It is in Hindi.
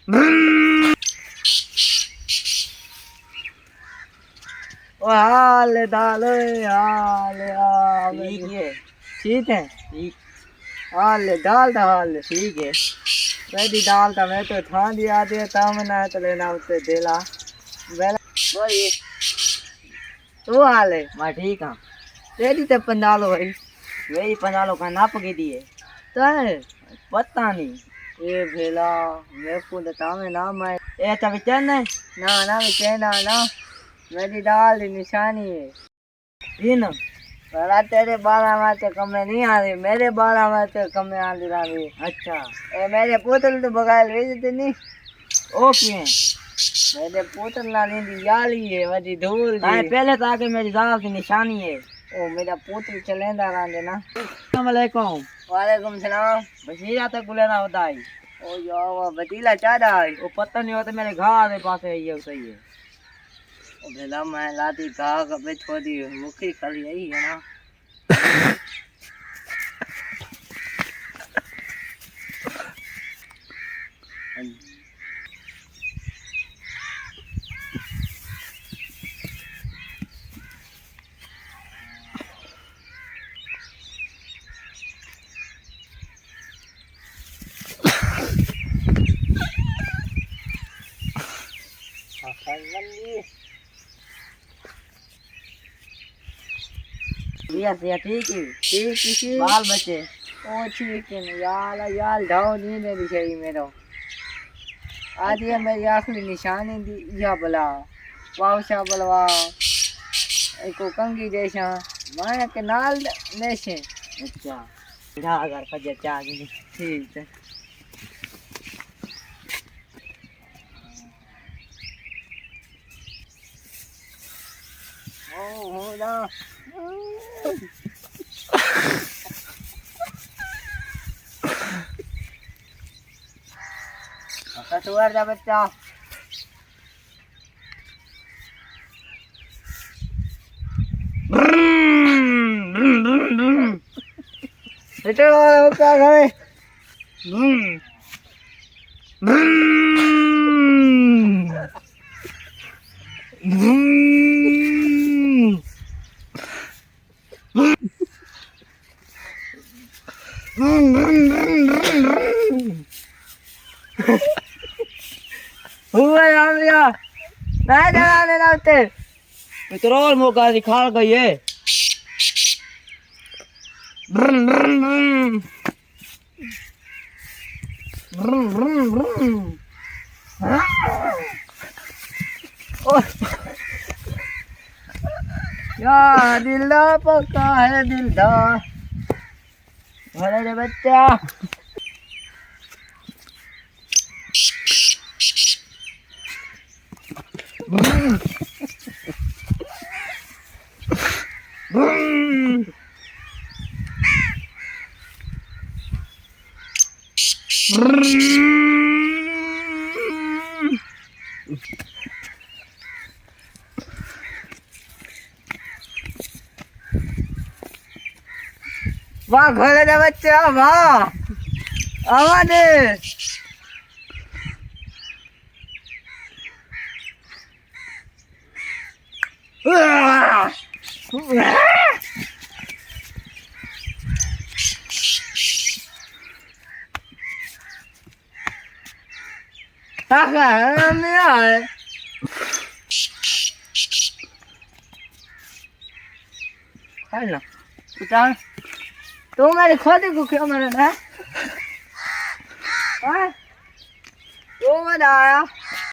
ओ हाल दाल हाल ठीक है। ठीक है ठीक। हाल दाल दा हाल ठीक है वैदी दाल दा मैं तो थां दिया दे तामना तो लेना उते देला वेला बोल ये। तू हाल है मैं ठीक हूँ। तेरी ते पंडालो भाई वही 15 लोग का नाप के दिए। तो है पता नहीं। ये भेला मैं को तो तामे ना मैं ए तब चल नहीं। ना मैं कहना ना मेरी दाल की निशानी है ये ना। भला तेरे बाला में तो कमे नहीं आ रही मेरे बाला में तो कमे आ रही अच्छा। ए मेरे पुतल तो बगाल भेजते नहीं ओके। मेरे पुतल ना नींदी याली है वजी धूल ताए दी पहले तो आके मेरी दाल की निशानी है। ओ मेरा पुतल चलेंदा रांदे ना अस्सलाम वालेकुम। वालेकुम सलाम बशीरा तक गुलेरा होता है। ओ यावा बतीला चादा है वो पता नहीं होता मेरे घर के पास है ये सही है। ओ भेला मैं लाती घाह कपे छोड़ी मुखी खाली यही है ना ये ठीक है। ठीक ठीक बाल बचे। ओ ठीक है यार यार ढाओ नहीं मेरी सही मेरो आज ये मेरी आखिरी निशानी दी या बला वावशा बलवा एको कंगी जैसा माया के नाल नेशे अच्छा। 50,000 फजर चाहिए। ठीक है ओ हो ना कटुआर जा बच्चा बेटे वो क्या गए हुआ यार यार नहीं जाना लेना उते पेट्रोल मौका दिखा गई है। या दिलदा पक्का है दिलदा भले रे बच्चा वाह भले रे बच्चा वाह आवाज तू मेरी खोदी को क्यों मेरे ना तू बताया